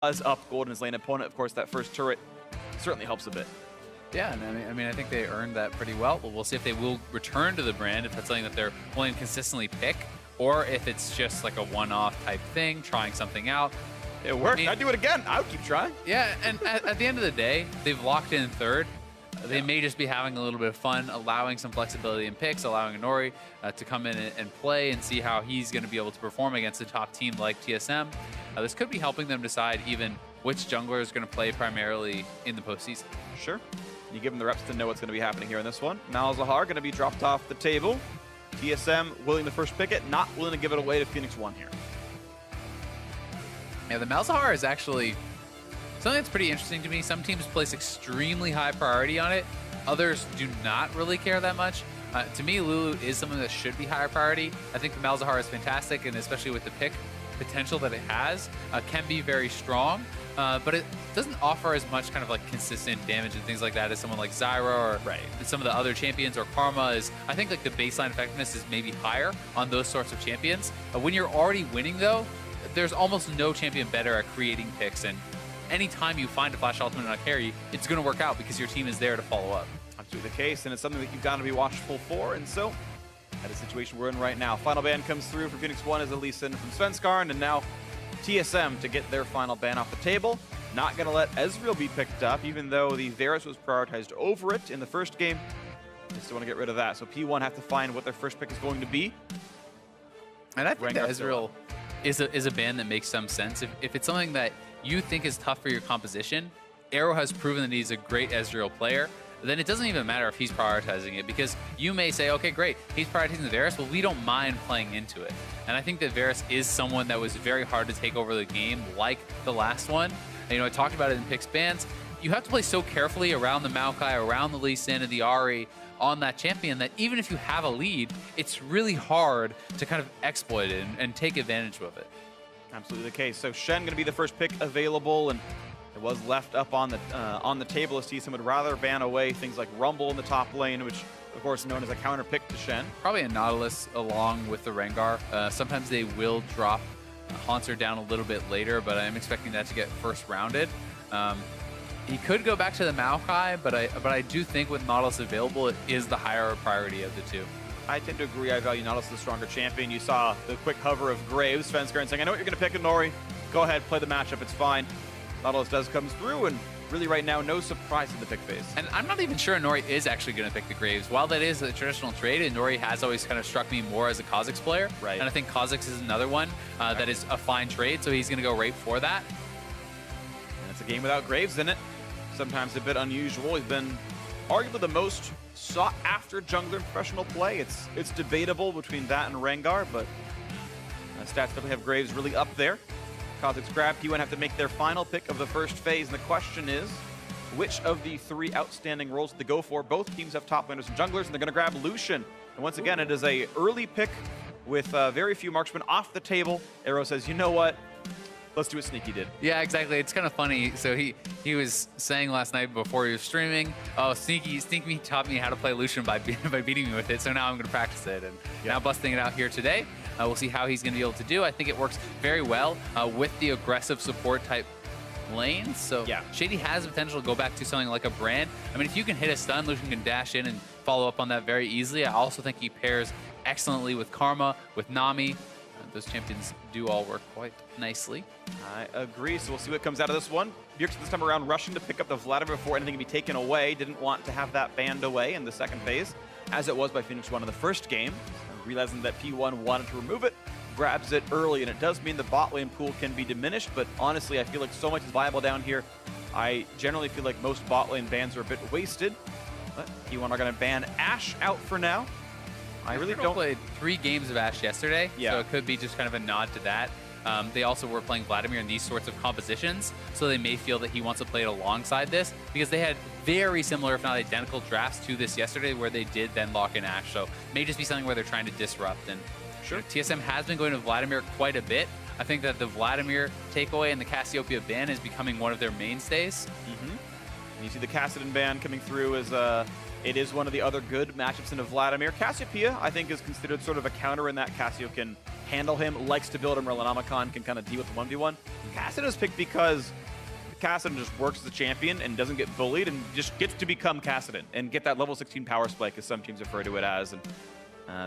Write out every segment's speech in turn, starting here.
was up gold in his lane opponent. Of course, that first turret certainly helps a bit. Yeah, and I mean, I think they earned that pretty well. But we'll see if they will return to the brand, if that's something that they're willing to consistently pick, or if it's just like a one-off type thing, trying something out. It worked. I'd do it again. I would keep trying. Yeah, and at the end of the day, they've locked in third. They may just be having a little bit of fun, allowing some flexibility in picks, allowing Nori to come in and play and see how he's going to be able to perform against a top team like TSM. This could be helping them decide even which jungler is going to play primarily in the postseason. Sure. You give them the reps to know what's going to be happening here in this one. Malzahar going to be dropped off the table. TSM willing to first pick it, not willing to give it away to Phoenix1 here. Yeah, the Malzahar is actually something that's pretty interesting to me. Some teams place extremely high priority on it. Others do not really care that much. To me, Lulu is something that should be higher priority. I think the Malzahar is fantastic, and especially with the pick potential that it has, can be very strong. But it doesn't offer as much kind of like consistent damage and things like that as someone like Zyra or some of the other champions, or Karma is. I think like the baseline effectiveness is maybe higher on those sorts of champions. When you're already winning though, there's almost no champion better at creating picks, and anytime you find a flash ultimate on a carry, it's going to work out because your team is there to follow up. Absolutely the case, and it's something that you've got to be watchful for, and so that is the situation we're in right now. Final ban comes through for Phoenix1 as a Lee Sin from Svenskarn, and now TSM to get their final ban off the table. Not going to let Ezreal be picked up, even though the Varus was prioritized over it in the first game. They still want to get rid of that, so P1 have to find what their first pick is going to be. And I think that Ezreal is a ban that makes some sense. If it's something that you think is tough for your composition, Arrow has proven that he's a great Ezreal player. Then it doesn't even matter if he's prioritizing it, because you may say, okay, great, he's prioritizing the Varus. Well, we don't mind playing into it. And I think that Varus is someone that was very hard to take over the game, like the last one. And, you know, I talked about it in picks bans. You have to play so carefully around the Maokai, around the Lee Sin and the Ahri on that champion that even if you have a lead, it's really hard to kind of exploit it and take advantage of it. Absolutely the case. So Shen going to be the first pick available, and it was left up on the table as TSM would rather ban away things like Rumble in the top lane, which of course is known as a counter pick to Shen. Probably a Nautilus along with the Rengar. Sometimes they will drop Haunter down a little bit later, but I'm expecting that to get first rounded. He could go back to the Maokai, but I do think with Nautilus available, it is the higher priority of the two. I tend to agree. I value Nautilus as the stronger champion. You saw the quick hover of Graves, Svenskarn saying, I know what you're going to pick, Nori. Go ahead, play the matchup, it's fine. Nautilus does come through, and really right now, no surprise in the pick phase. And I'm not even sure Nori is actually going to pick the Graves. While that is a traditional trade, and Nori has always kind of struck me more as a Kha'Zix player. Right. And I think Kha'Zix is another one that is a fine trade, so he's going to go right for that. And it's a game without Graves in it. Sometimes a bit unusual. He's been arguably the most sought-after jungler in professional play. It's debatable between that and Rengar, but stats definitely have Graves really up there. Kha'Zix grab, P1 have to make their final pick of the first phase, and the question is, which of the three outstanding roles did they go for? Both teams have top laners and junglers, and they're going to grab Lucian. And once again, it is a early pick with very few marksmen off the table. Arrow says, you know what? Let's do what Sneaky did. Yeah, exactly. It's kind of funny. So he was saying last night before he was streaming, oh, Sneaky taught me how to play Lucian by beating me with it, so now I'm going to practice it. And now busting it out here today. We'll see how he's going to be able to do. I think it works very well with the aggressive support type lanes. So Shady has the potential to go back to something like a Brand. I mean, if you can hit a stun, Lucian can dash in and follow up on that very easily. I also think he pairs excellently with Karma, with Nami. Those champions do all work quite nicely. I agree, so we'll see what comes out of this one. Bjergsen this time around rushing to pick up the Vladimir before anything can be taken away. Didn't want to have that banned away in the second phase, as it was by Phoenix1 in the first game. So realizing that P1 wanted to remove it, grabs it early, and it does mean the bot lane pool can be diminished, but honestly, I feel like so much is viable down here. I generally feel like most bot lane bans are a bit wasted, but P1 are going to ban Ashe out for now. I really don't played 3 games of Ashe yesterday, so it could be just kind of a nod to that. They also were playing Vladimir in these sorts of compositions, so they may feel that he wants to play it alongside this, because they had very similar, if not identical, drafts to this yesterday where they did then lock in Ashe. So it may just be something where they're trying to disrupt. And sure, TSM has been going to Vladimir quite a bit. I think that the Vladimir takeaway and the Cassiopeia ban is becoming one of their mainstays. And you see the Kassadin ban coming through as it is one of the other good matchups into Vladimir. Cassiopeia, I think, is considered sort of a counter in that Cassio can handle him, likes to build him. Relanamakon can kind of deal with the 1v1. Kassadin is picked because Kassadin just works as a champion and doesn't get bullied and just gets to become Kassadin and get that level 16 power spike, as some teams refer to it as. And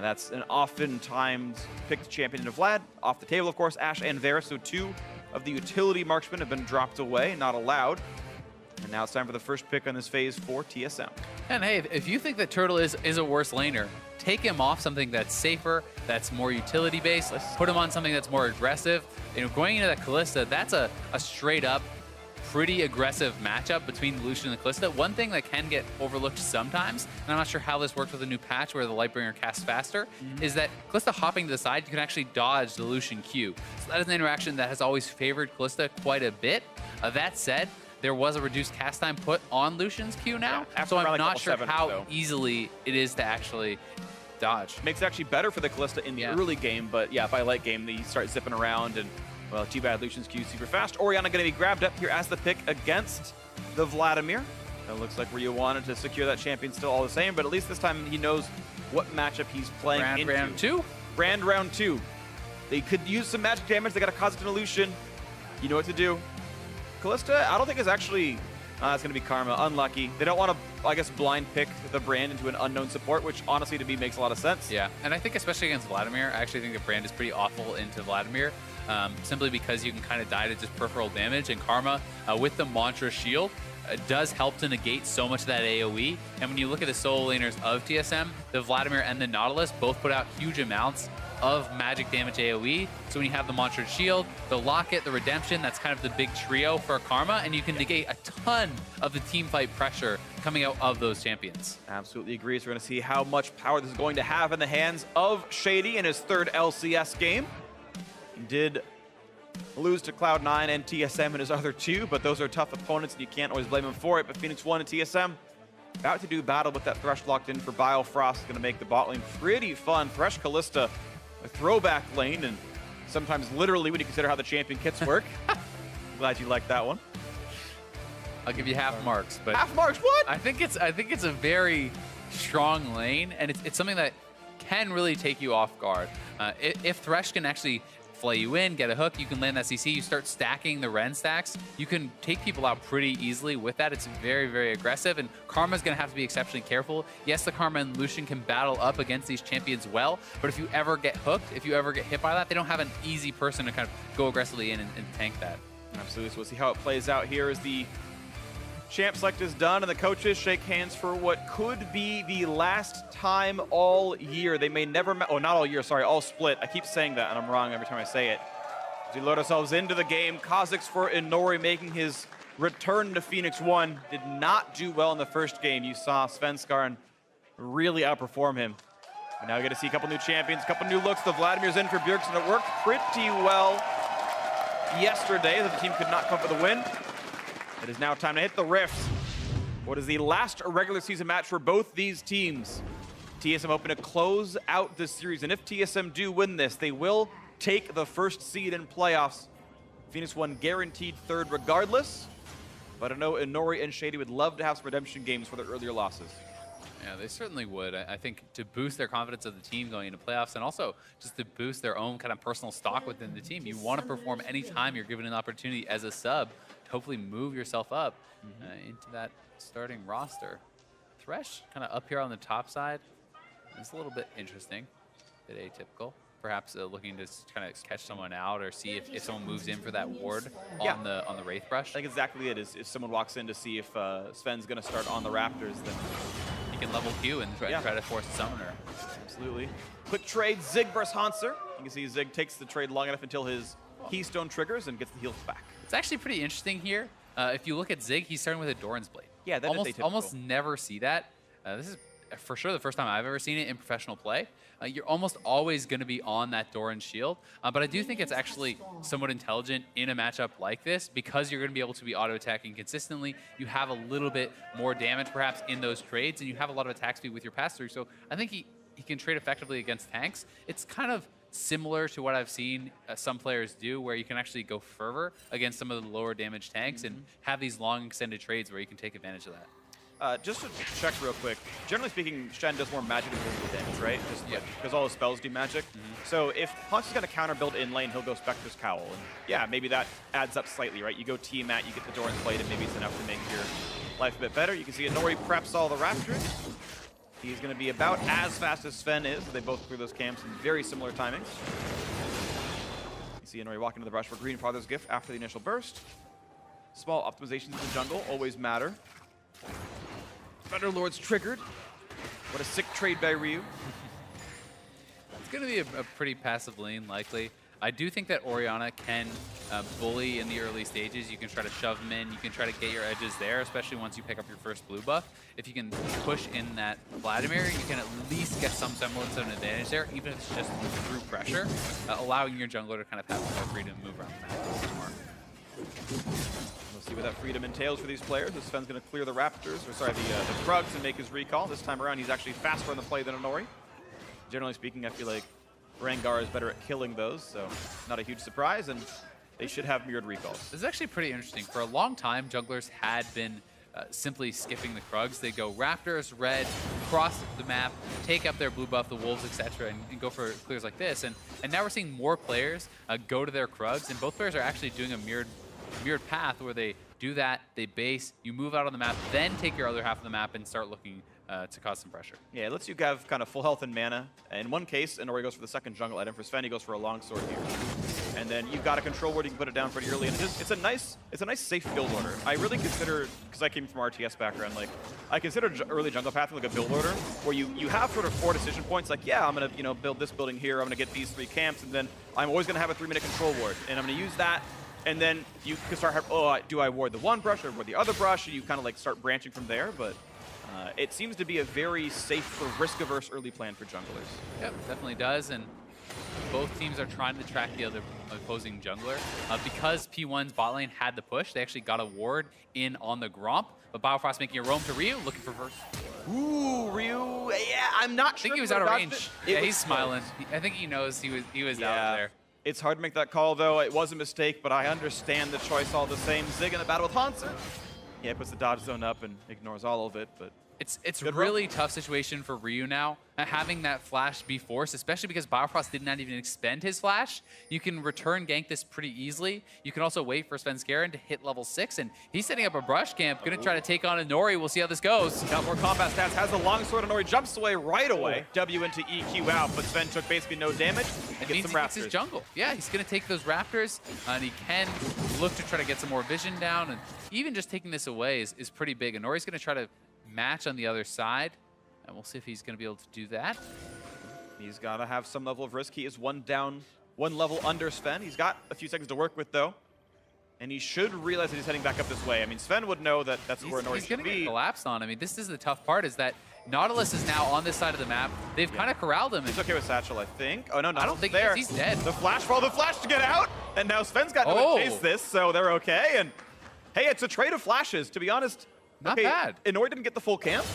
that's an oftentimes picked champion into Vlad. Off the table, of course, Ashe and Varus. So 2 of the utility marksmen have been dropped away, not allowed. And now it's time for the first pick on this phase for TSM. And hey, if you think that Turtle is a worse laner, take him off something that's safer, that's more utility-based, put him on something that's more aggressive. You know, going into that Kalista, that's a straight-up, pretty aggressive matchup between Lucian and Kalista. One thing that can get overlooked sometimes, and I'm not sure how this works with a new patch where the Lightbringer casts faster, is that Kalista hopping to the side, you can actually dodge the Lucian Q. So that is an interaction that has always favored Kalista quite a bit. That said, there was a reduced cast time put on Lucian's Q now, so I'm not sure how easily it is to actually dodge. Makes it actually better for the Kalista in the early game, but yeah, by late game, they start zipping around, and well, too bad Lucian's Q super fast. Orianna going to be grabbed up here as the pick against the Vladimir. It looks like Ryu wanted to secure that champion still all the same, but at least this time he knows what matchup he's playing into. Round 2? Round 2. They could use some magic damage. They got to cause it to Lucian. You know what to do. Kalista, I don't think is actually... it's going to be Karma. Unlucky. They don't want to, I guess, blind pick the Brand into an unknown support, which honestly to me makes a lot of sense. Yeah, and I think especially against Vladimir, I actually think the Brand is pretty awful into Vladimir, simply because you can kind of die to just peripheral damage, and Karma, with the Mantra Shield, does help to negate so much of that AoE. And when you look at the solo laners of TSM, the Vladimir and the Nautilus both put out huge amounts of magic damage AoE. So when you have the Mantra Shield, the Locket, the Redemption, that's kind of the big trio for Karma, and you can negate a ton of the team fight pressure coming out of those champions. Absolutely agree. So we're going to see how much power this is going to have in the hands of Shady in his 3rd LCS game. He did lose to Cloud9 and TSM in his other 2, but those are tough opponents, and you can't always blame him for it. But Phoenix1 and TSM about to do battle with that Thresh locked in for Biofrost. Is going to make the bot lane pretty fun. Thresh Kalista, a throwback lane, and sometimes literally when you consider how the champion kits work. Glad you liked that one. I'll give you half marks, but half marks. What? I think it's a very strong lane, and it's something that can really take you off guard. If Thresh can actually flay you in, get a hook, you can land that CC, you start stacking the Ren stacks, you can take people out pretty easily with that. It's very, very aggressive, and Karma's going to have to be exceptionally careful. Yes, the Karma and Lucian can battle up against these champions well, but if you ever get hooked, if you ever get hit by that, they don't have an easy person to kind of go aggressively in and tank that. Absolutely. So we'll see how it plays out here as the champ select is done and the coaches shake hands for what could be the last time all year. They may never, oh, not all year, sorry, all split. I keep saying that and I'm wrong every time I say it. As we load ourselves into the game, Kha'Zix for Inori making his return to Phoenix1. Did not do well in the first game. You saw Svenskar really outperform him. And now we get to see a couple new champions, a couple new looks. The Vladimir's in for Bjergsen. It worked pretty well yesterday that the team could not come for the win. It is now time to hit the rifts. What is the last regular season match for both these teams? TSM hoping to close out this series, and if TSM do win this, they will take the first seed in playoffs. Phoenix1 guaranteed 3rd regardless, but I know Inori and Shady would love to have some redemption games for their earlier losses. Yeah, they certainly would. I think to boost their confidence of the team going into playoffs, and also just to boost their own kind of personal stock within the team. You want to perform anytime you're given an opportunity as a sub to hopefully move yourself up into that starting roster. Thresh kind of up here on the top side. It's a little bit interesting, a bit atypical. Perhaps looking to kind of catch someone out or see if someone moves in for that ward on the Wraith Brush. I think exactly it is. If someone walks in to see if Sven's going to start on the Raptors, then he can level Q and try to force a summoner. Absolutely. Quick trade, Zig versus Hanser. You can see Zig takes the trade long enough until his Keystone triggers and gets the heals back. It's actually pretty interesting here. If you look at Zig, he's starting with a Doran's Blade. Yeah, that is atypical. Almost never see that. This is for sure the first time I've ever seen it in professional play. You're almost always going to be on that Doran shield, but I do think it's actually somewhat intelligent in a matchup like this because you're going to be able to be auto-attacking consistently. You have a little bit more damage perhaps in those trades, and you have a lot of attack speed with your pass-through, so I think he can trade effectively against tanks. It's kind of similar to what I've seen some players do, where you can actually go fervor against some of the lower damage tanks and have these long extended trades where you can take advantage of that. Just to check real quick, generally speaking, Shen does more magic than physical damage, right? Just because all his spells do magic. So if Punch is going to counter build in lane, he'll go Spectre's Cowl. And yeah, maybe that adds up slightly, right? You go Tiamat, you get the Doran's Blade, and maybe it's enough to make your life a bit better. You can see Inori preps all the Raptors. He's going to be about as fast as Sven is. They both clear those camps in very similar timings. You see Inori walk into the brush for Green Father's Gift after the initial burst. Small optimizations in the jungle always matter. Thunder Lord's triggered. What a sick trade by Ryu. It's going to be a pretty passive lane, likely. I do think that Orianna can bully in the early stages. You can try to shove him in. You can try to get your edges there, especially once you pick up your first blue buff. If you can push in that Vladimir, you can at least get some semblance of an advantage there, even if it's just through pressure, allowing your jungler to kind of have more freedom to move around the map a little more. We'll see what that freedom entails for these players. As Sven's going to clear the Raptors, or sorry, the Krugs and make his recall. This time around, he's actually faster on the play than Inori. Generally speaking, I feel like Rengar is better at killing those, so not a huge surprise, and they should have mirrored recalls. This is actually pretty interesting. For a long time, junglers had been simply skipping the Krugs. They go Raptors, red, cross the map, take up their blue buff, the wolves, etc., and go for clears like this. And now we're seeing more players go to their Krugs, and both players are actually doing a mirrored path where they do that, they base, you move out on the map, then take your other half of the map and start looking to cause some pressure. Yeah, it lets you have kind of full health and mana. In one case, Inori goes for the second jungle item. For Sven, he goes for a longsword here. And then you've got a control ward, you can put it down pretty early. And it's a nice safe build order. I really consider, because I came from RTS background, like I consider early jungle pathing like a build order where you have sort of 4 decision points. Like, yeah, I'm gonna build this building here. I'm gonna get these 3 camps, and then I'm always gonna have a 3-minute control ward, and I'm gonna use that. And then you can start, do I ward the one brush or ward the other brush? And you kind of like start branching from there. But it seems to be a very safe for risk-averse early plan for junglers. Yep, definitely does. And both teams are trying to track the other opposing jungler. Because P1's bot lane had the push, they actually got a ward in on the Gromp. But Biofrost making a roam to Ryu, looking for first. Ooh, Ryu. Yeah, I'm not sure. I think he was out of range. Yeah, he's smiling. I think he knows he was out there. It's hard to make that call, though. It was a mistake, but I understand the choice all the same. Zig in the battle with Hanser. Yeah, puts the dodge zone up and ignores all of it, but it's a really tough situation for Ryu now. Having that flash be forced, especially because Biofrost did not even expend his flash. You can return gank this pretty easily. You can also wait for Svenskeren to hit level 6, and he's setting up a brush camp, gonna try to take on Inori. We'll see how this goes. Got more combat stats, has the longsword. Inori jumps away right away. W into EQ out, but Sven took basically no damage. It means he gets his jungle. Yeah, he's gonna take those Raptors, and he can look to try to get some more vision down, and even just taking this away is pretty big. Inori's gonna try to match on the other side, and we'll see if he's going to be able to do that. He's got to have some level of risk. He is one level under Sven. He's got a few seconds to work with, though, and he should realize that he's heading back up this way. I mean, Sven would know that that's where Inori should be. He's going to get collapsed on. I mean, this is the tough part, is that Nautilus is now on this side of the map. They've kind of corralled him. He's okay with Satchel, I think. Oh, no, I don't think there. He's dead. The flash to get out, and now Sven's got to chase this, so they're okay. And hey, it's a trade of flashes, to be honest. Not bad. Inori didn't get the full camp,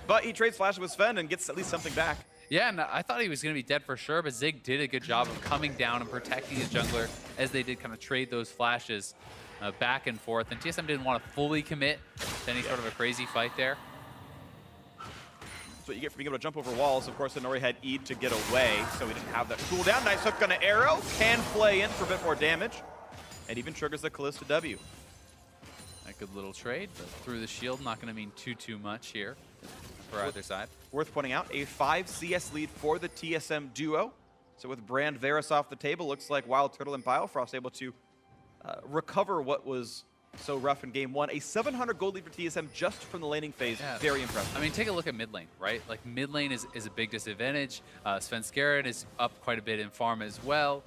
but he trades flashes with Sven and gets at least something back. Yeah, and I thought he was going to be dead for sure, but Zig did a good job of coming down and protecting his jungler as they did kind of trade those flashes back and forth. And TSM didn't want to fully commit to any sort of a crazy fight there. That's what you get for being able to jump over walls. Of course, Inori had Eid to get away, so he didn't have that cooldown. Nice hook on an arrow. Can play in for a bit more damage. And even triggers the Kalista W. A good little trade, but through the shield, not going to mean too much here for either side. Worth pointing out, a 5 CS lead for the TSM duo. So with Brand Varus off the table, looks like Wild Turtle and Biofrost able to recover what was so rough in game 1. A 700 gold lead for TSM just from the laning phase. Yeah. Very impressive. I mean, take a look at mid lane, right? Like, mid lane is a big disadvantage. Svenskeren is up quite a bit in farm as well.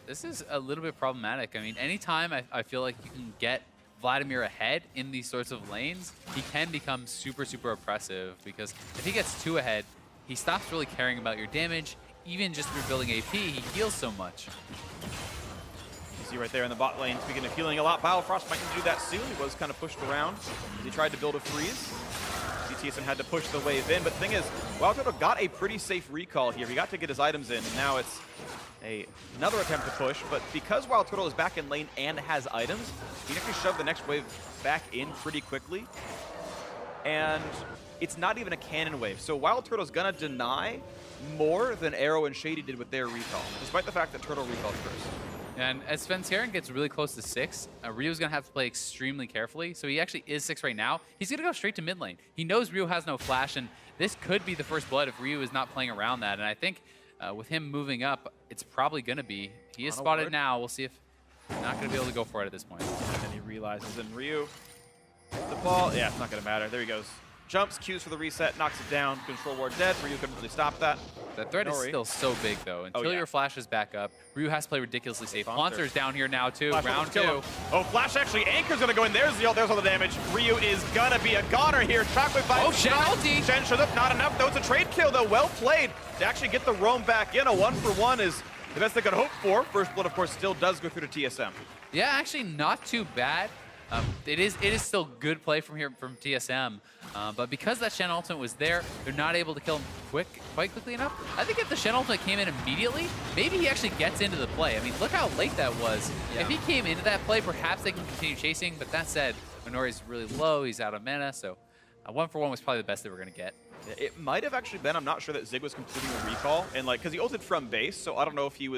This is a little bit problematic. I mean, anytime I feel like you can get Vladimir ahead in these sorts of lanes, he can become super oppressive, because if he gets 2 ahead, he stops really caring about your damage. Even just through building AP, he heals so much. You see right there in the bot lane, speaking of healing a lot, Biofrost might do that soon. He was kind of pushed around as he tried to build a freeze. TSM had to push the wave in, but the thing is, Wild Turtle got a pretty safe recall here. He got to get his items in, and now it's another attempt to push, but because Wild Turtle is back in lane and has items, he can actually shove the next wave back in pretty quickly. and it's not even a cannon wave. So Wild Turtle's gonna deny more than Arrow and Shady did with their recall, despite the fact that Turtle recalled first. And as Svenskeren gets really close to 6, Ryu's going to have to play extremely carefully. So he actually is 6 right now. He's going to go straight to mid lane. He knows Ryu has no flash, and this could be the first blood if Ryu is not playing around that. And I think with him moving up, it's probably going to be. He is spotted now. We'll see if he's not going to be able to go for it at this point. And then he realizes, and Ryu, the ball, yeah, it's not going to matter. There he goes. Jumps, Qs for the reset, knocks it down. Control ward dead. Ryu couldn't really stop that. That threat is still so big, though. Until your flash is back up, Ryu has to play ridiculously safe. Haunter's down here now, too. Flash Round 2. Oh, Flash actually. Anchor's going to go in. There's all the damage. Ryu is going to be a goner here. Shockwave by Shen ulti. Shen shows up. Not enough, though. It's a trade kill, though. Well played to actually get the roam back in. A 1-for-1 is the best they could hope for. First blood, of course, still does go through to TSM. Yeah, actually not too bad. It is still good play from TSM, but because that Shen ultimate was there, they're not able to kill him quite quickly enough. I think if the Shen ultimate came in immediately, maybe he actually gets into the play. I mean, look how late that was. Yeah. If he came into that play, perhaps they can continue chasing, but that said, Minori's really low, he's out of mana, so a 1-for-1 was probably the best they were going to get. It might have actually been, I'm not sure that Zig was completing the recall, and like, because he ulted from base, so I don't know if he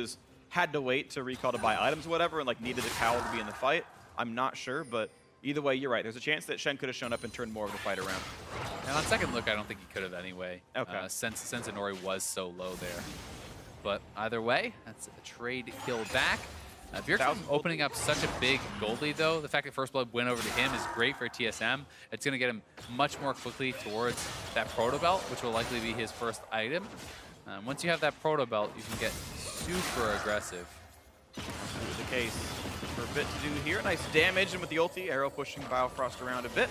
had to wait to recall to buy items or whatever, and like needed the cowl to be in the fight. I'm not sure, but either way, you're right. There's a chance that Shen could have shown up and turned more of the fight around. And on second look, I don't think he could have anyway. Okay. Since Inori was so low there. But either way, that's a trade kill back. Bjergsen opening up such a big gold lead, though. The fact that First Blood went over to him is great for TSM. It's going to get him much more quickly towards that Proto Belt, which will likely be his first item. Once you have that Proto Belt, you can get super aggressive. That's the case. For a bit to do here. Nice damage, and with the ulti, Arrow pushing Biofrost around a bit.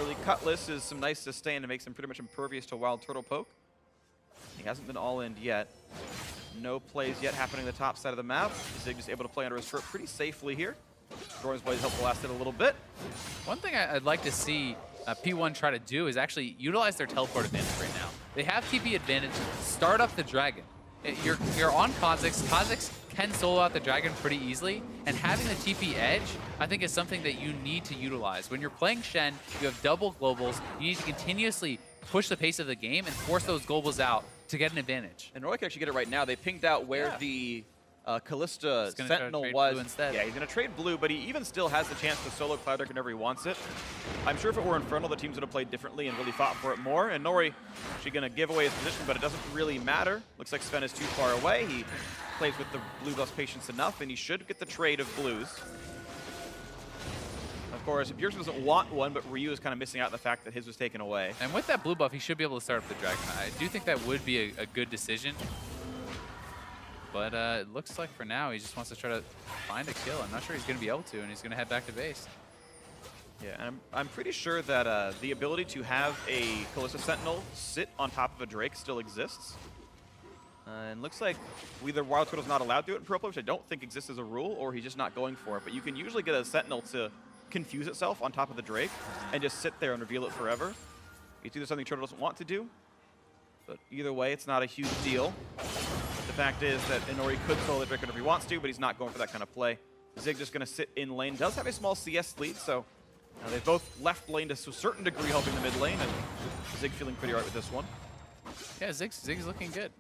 Early Cutlass is some nice sustain to make him pretty much impervious to Wild Turtle poke. He hasn't been all-in yet. No plays yet happening on the top side of the map. Zig is able to play under his turret pretty safely here. Doran's Blaze helped the last hit a little bit. One thing I'd like to see P1 try to do is actually utilize their teleport advantage right now. They have TP advantage. Start up the dragon. You're on Kha'Zix. Kha'Zix can solo out the dragon pretty easily, and having the TP edge, I think, is something that you need to utilize. When you're playing Shen, you have double globals. You need to continuously push the pace of the game and force those globals out to get an advantage. And Roy can actually get it right now. They pinged out where the Callista Sentinel was. Yeah, he's going to trade blue, but he even still has the chance to solo Clouddrake whenever he wants it. I'm sure if it were Infernal, the teams would have played differently and really fought for it more. And Nori actually going to give away his position, but it doesn't really matter. Looks like Sven is too far away. He plays with the blue buff's patience enough, and he should get the trade of blues. Of course, Bjergsen doesn't want one, but Ryu is kind of missing out on the fact that his was taken away. And with that blue buff, he should be able to start up the dragon. I do think that would be a good decision. But it looks like for now, he just wants to try to find a kill. I'm not sure he's going to be able to, and he's going to head back to base. Yeah, and I'm pretty sure that the ability to have a Callista Sentinel sit on top of a Drake still exists. And looks like either Wild Turtle's not allowed to do it in Pro Play, which I don't think exists as a rule, or he's just not going for it. But you can usually get a Sentinel to confuse itself on top of the Drake and just sit there and reveal it forever. It's either something Turtle doesn't want to do, but either way, it's not a huge deal. The fact is that Inori could solo the Drake whenever he wants to, but he's not going for that kind of play. Zig just going to sit in lane. Does have a small CS lead, so they've both left lane to a certain degree helping the mid lane, and Zig feeling pretty right with this one. Yeah, Zig's looking good.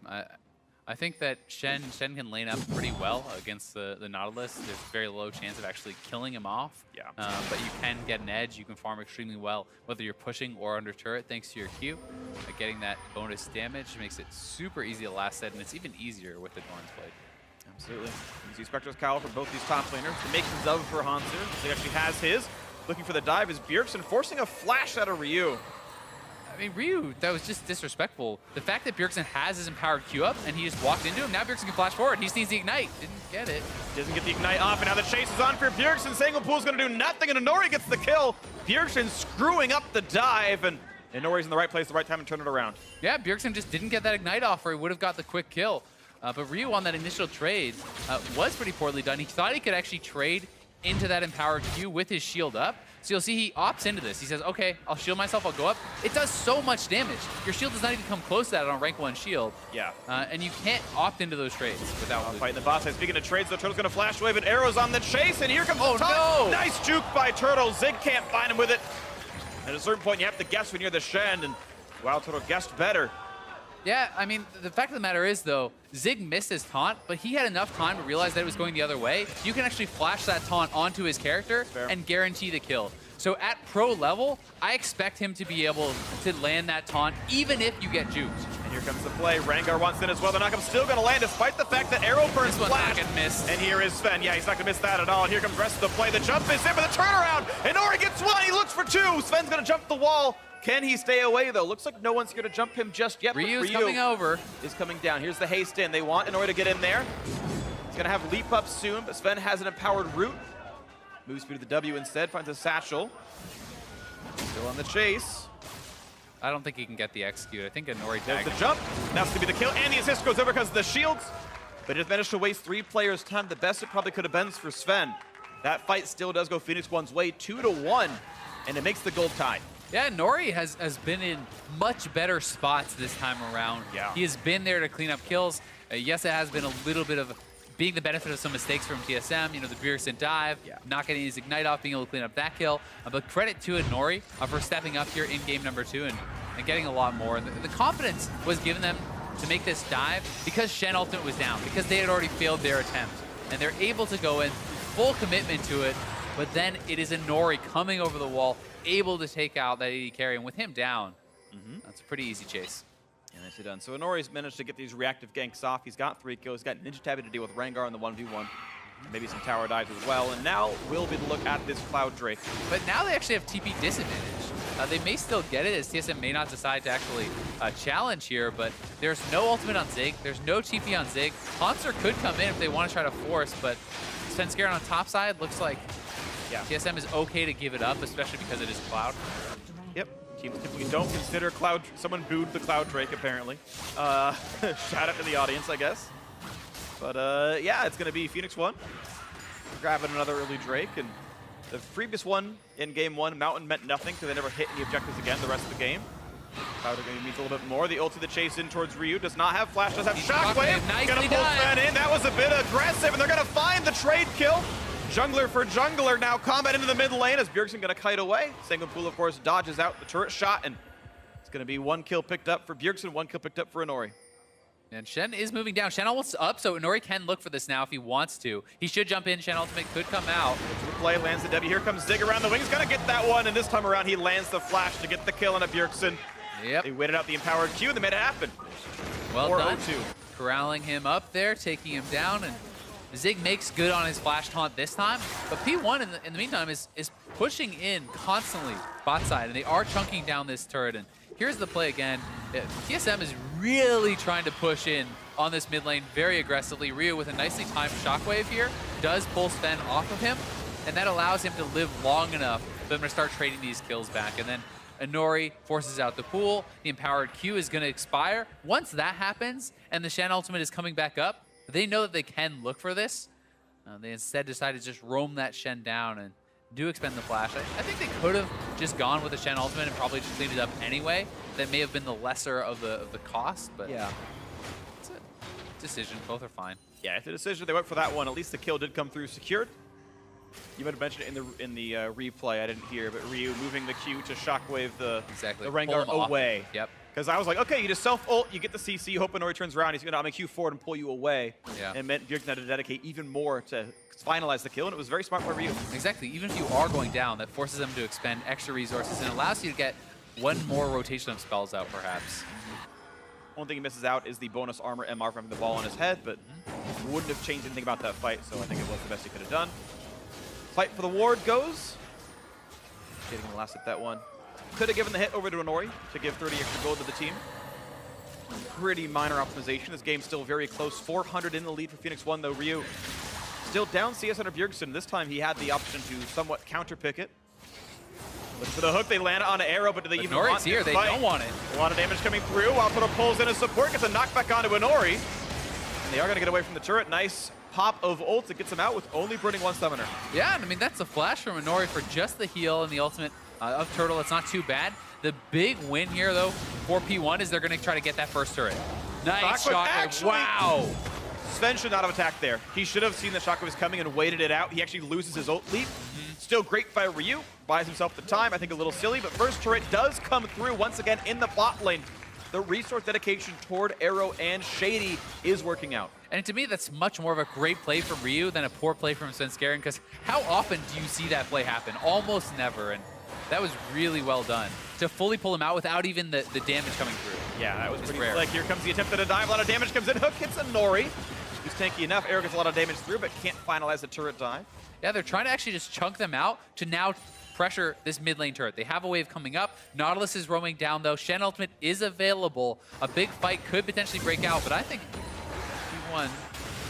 I think that Shen can lane up pretty well against the Nautilus. There's a very low chance of actually killing him off. Yeah. But you can get an edge. You can farm extremely well, whether you're pushing or under turret, thanks to your Q. Getting that bonus damage makes it super easy to last set, and it's even easier with the Doran's Blade. Absolutely. You see Spectre's Cowl for both these top laners. The makings of for Haunter. He actually has his. Looking for the dive is Bjergsen, forcing a flash out of Ryu. I mean, Ryu, that was just disrespectful. The fact that Bjergsen has his empowered Q up and he just walked into him, now Bjergsen can flash forward. He just needs the Ignite. Didn't get it. Doesn't get the Ignite off, and now the chase is on for Bjergsen. Sanglepool's going to do nothing, and Inori gets the kill. Bjergsen screwing up the dive, and Inori's in the right place at the right time and turn it around. Yeah, Bjergsen just didn't get that Ignite off, or he would have got the quick kill. But Ryu on that initial trade was pretty poorly done. He thought he could actually trade into that empowered Q with his shield up. So you'll see he opts into this. He says, okay, I'll shield myself, I'll go up. It does so much damage. Your shield does not even come close to that on rank 1 shield. Yeah. And you can't opt into those trades without losing. Fighting the boss side. Speaking of trades, though, Turtle's going to flash wave, and Arrow's on the chase, and here comes the top. No! Nice juke by Turtle. Zig can't find him with it. At a certain point, you have to guess when you're the Shen, and Wild Turtle guessed better. Yeah, I mean, the fact of the matter is, though, Zig missed his taunt, but he had enough time to realize that it was going the other way. You can actually flash that taunt onto his character and guarantee the kill. So at pro level, I expect him to be able to land that taunt, even if you get juked. And here comes the play. Rengar wants in as well. The knockup still going to land, despite the fact that Arrow burns flash. And here is Sven. Yeah, he's not going to miss that at all. And here comes the rest of the play. The jump is in for the turnaround. And Nori gets one. He looks for two. Sven's going to jump the wall. Can he stay away, though? Looks like no one's going to jump him just yet. Ryu's coming over. Is coming down. Here's the haste in. They want Nori to get in there. He's going to have leap up soon, but Sven has an empowered root. Moves through to the W instead. Finds a satchel. Still on the chase. I don't think he can get the execute. I think a Nori There's tag. the jump. That's going to be the kill. And the assist goes over because of the shields. But it managed to waste 3 players' time. The best it probably could have been for Sven. That fight still does go Phoenix1's way, 2-1. And it makes the gold tie. Yeah, Nori has been in much better spots this time around. Yeah. He has been there to clean up kills. Yes, it has been a little bit of being the benefit of some mistakes from TSM, you know, the Bjergsen dive, not getting his Ignite off, being able to clean up that kill. But credit to Nori for stepping up here in game number 2 and getting a lot more. The confidence was given them to make this dive because Shen ultimate was down, because they had already failed their attempt. And they're able to go in full commitment to it, but then it is a Nori coming over the wall, able to take out that AD carry, and with him down, that's a pretty easy chase. Yeah, nicely done. So Honori's managed to get these reactive ganks off. He's got 3 kills. He's got Ninja Tabby to deal with Rengar on the 1v1. Maybe some tower dives as well. And now will be the look at this Cloud Drake. But now they actually have TP disadvantage. They may still get it, as TSM may not decide to actually challenge here, but there's no ultimate on Zig. There's no TP on Zig. Hanser could come in if they want to try to force, but Svenskeren on top side looks like TSM is okay to give it up, especially because it is Cloud. Yep. Teams typically don't consider Cloud. Someone booed the Cloud Drake, apparently. Shout out to the audience, I guess. But yeah, it's going to be Phoenix1 grabbing another early Drake. And the previous one in game 1, Mountain meant nothing because they never hit any objectives again the rest of the game. Cloud means a little bit more. The ult to the chase in towards Ryu does not have flash, does have Shockwave. Gonna pull Sven in. That was a bit aggressive, and they're going to find the trade kill. Jungler for jungler now. Combat into the mid lane as Bjergsen going to kite away. Sanguine, of course, dodges out the turret shot, and it's going to be 1 kill picked up for Bjergsen, 1 kill picked up for Inori. And Shen is moving down. Shen almost up, so Inori can look for this now if he wants to. He should jump in. Shen ultimate could come out. To the play, lands the W. Here comes Zig around the wing. He's going to get that one, and this time around he lands the flash to get the kill on a Bjergsen. Yep. They waited out the empowered Q, and they made it happen. Well done. 4-0-2. Corralling him up there, taking him down, and Zig makes good on his flash taunt this time. But P1 in the meantime is pushing in constantly bot side, and they are chunking down this turret. And here's the play again. TSM is really trying to push in on this mid lane very aggressively. Ryu with a nicely timed shockwave here does pull Sven off of him, and that allows him to live long enough for them to start trading these kills back. And then Inori forces out the pool. The empowered Q is going to expire. Once that happens and the Shen ultimate is coming back up, they know that they can look for this. They instead decided to just roam that Shen down and do expend the flash. I think they could have just gone with the Shen ultimate and probably just cleaned it up anyway. That may have been the lesser of the cost, but yeah, it's a decision. Both are fine. Yeah, it's a decision. They went for that one. At least the kill did come through secured. You might have mentioned it in the replay. I didn't hear, but Ryu moving the Q to shockwave the Rengar away. Yep. Because I was like, okay, you just self-ult, you get the CC, you hope Inori turns around, he's going to make you forward and pull you away. Yeah. And meant Bjergsen had to dedicate even more to finalize the kill, and it was very smart by Ryu. Exactly. Even if you are going down, that forces them to expend extra resources and allows you to get 1 more rotation of spells out, perhaps. One thing he misses out is the bonus armor MR from having the ball on his head, but wouldn't have changed anything about that fight, so I think it was the best he could have done. Fight for the ward goes. Getting the last at that one. Could have given the hit over to Inori to give 30 extra gold to the team. Pretty minor optimization. This game's still very close. 400 in the lead for Phoenix1, though. Ryu still down CS under Bjergsen. This time he had the option to somewhat counter-pick it. Look for the hook. They land on an arrow, but do they even want here. it? They don't want it. A lot of damage coming through. Wild Turtle pulls in a support, gets a knockback onto Inori. And they are going to get away from the turret. Nice pop of ult that gets him out with only burning 1 summoner. Yeah, I mean, that's a flash from Inori for just the heal and the ultimate of Turtle. It's not too bad. The big win here, though, for P1 is they're going to try to get that first turret. Nice shot. Wow. Sven should not have attacked there. He should have seen the shockwave was coming and waited it out. He actually loses his ult leap. Still great by Ryu, buys himself the time, I think a little silly, but first turret does come through once again in the bot lane. The resource dedication toward Arrow and Shady is working out. And to me, that's much more of a great play from Ryu than a poor play from Svenskeren, because how often do you see that play happen? Almost never, and that was really well done to fully pull him out without even the damage coming through. Yeah, that was pretty rare. slick. Here comes the attempt at a dive. A lot of damage comes in. Hook hits a Nori, who's tanky enough. Arrow gets a lot of damage through, but can't finalize the turret dive. Yeah, they're trying to actually just chunk them out to now pressure this mid lane turret. They have a wave coming up. Nautilus is roaming down, though. Shen ultimate is available. A big fight could potentially break out, but I think P1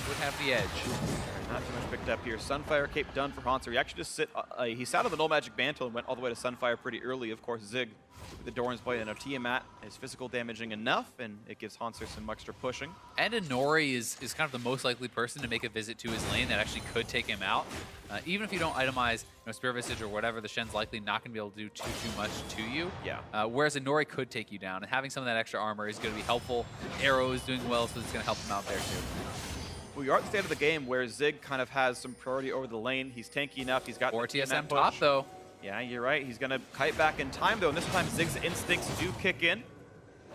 would have the edge. Not too much picked up here. Sunfire cape done for Hanser. He actually just he sat on the Null Magic Mantle and went all the way to Sunfire pretty early. Of course, Zig with the Doran's Blade and a Tiamat is physical damaging enough, and it gives Hanser some extra pushing. And Nori is kind of the most likely person to make a visit to his lane that actually could take him out. Even if you don't itemize Spear Visage or whatever, the Shen's likely not going to be able to do too much to you. Yeah. Whereas a Nori could take you down, and having some of that extra armor is going to be helpful. Arrow is doing well, so it's going to help him out there too. We are at the state of the game where Zig kind of has some priority over the lane. He's tanky enough. He's got Or the TSM push. top, though. Yeah, you're right. He's going to kite back in time, though, and this time Zig's instincts do kick in.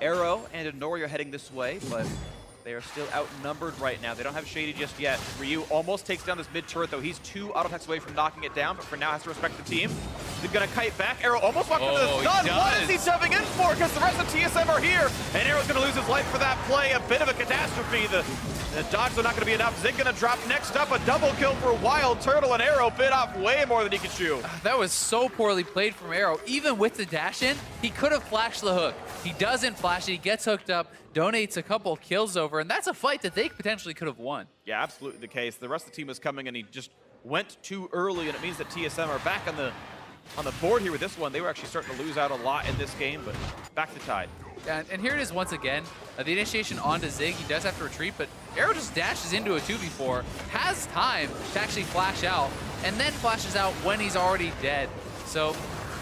Arrow and Nori are heading this way, but they are still outnumbered right now. They don't have Shady just yet. Ryu almost takes down this mid turret, though. He's 2 auto attacks away from knocking it down, but for now has to respect the team. He's going to kite back. Arrow almost walked into the stun. What is he jumping in for? Because the rest of TSM are here, and Arrow's going to lose his life for that play. A bit of a catastrophe. The dodge are not going to be enough. Zig going to drop next up. A double kill for Wild Turtle, and Arrow bit off way more than he could chew. That was so poorly played from Arrow. Even with the dash in, he could have flashed the hook. He doesn't flash it. He gets hooked up, donates a couple kills over, and that's a fight that they potentially could have won. Yeah, absolutely the case. The rest of the team was coming, and he just went too early, and it means that TSM are back on the board here with this one. They were actually starting to lose out a lot in this game, but back to tied. Yeah, and here it is once again. The initiation onto Zig. He does have to retreat, but Arrow just dashes into a 2v4, has time to actually flash out, and then flashes out when he's already dead. So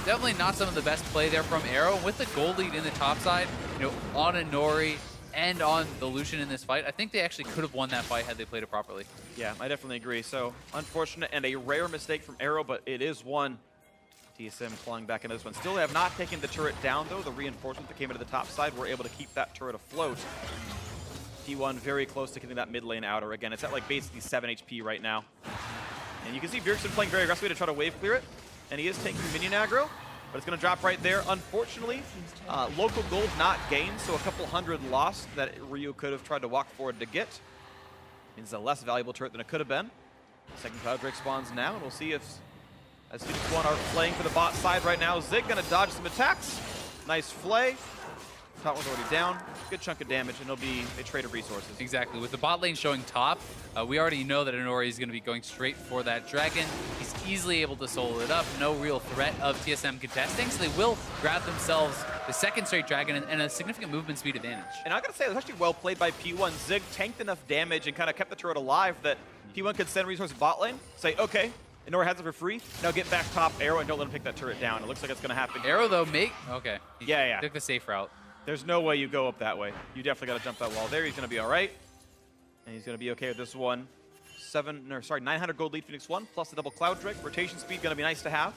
definitely not some of the best play there from Arrow. With the gold lead in the top side, on a Nori and on the Lucian in this fight, I think they actually could have won that fight had they played it properly. Yeah, I definitely agree. So unfortunate and a rare mistake from Arrow, but it is one. TSM clawing back into this one. Still have not taken the turret down, though. The reinforcement that came into the top side were able to keep that turret afloat. P1 very close to getting that mid lane outer. Again, it's at like basically 7 HP right now. And you can see Bjergsen playing very aggressively to try to wave clear it. And he is taking minion aggro, but it's going to drop right there. Unfortunately, local gold not gained, so a couple hundred lost that Ryu could have tried to walk forward to get. It's a less valuable turret than it could have been. Second Cloud Drake spawns now, and we'll see if as Phoenix1 are playing for the bot side right now. Zig going to dodge some attacks. Nice flay. Top one's already down. Good chunk of damage, and it'll be a trade of resources. Exactly. With the bot lane showing top, we already know that Inori is going to be going straight for that dragon. He's easily able to solo it up. No real threat of TSM contesting, so they will grab themselves the second straight dragon and a significant movement speed advantage. And I got to say, it was actually well played by P1. Zig tanked enough damage and kind of kept the turret alive that P1 could send resources bot lane, say, okay, Inori has it for free. Now get back top Arrow and don't let him pick that turret down. It looks like it's going to happen. Arrow, though, okay. He took the safe route. There's no way you go up that way. You definitely got to jump that wall there. He's going to be all right. And he's going to be okay with this one. 900 gold lead Phoenix1 plus the double Cloud Drake. Rotation speed going to be nice to have.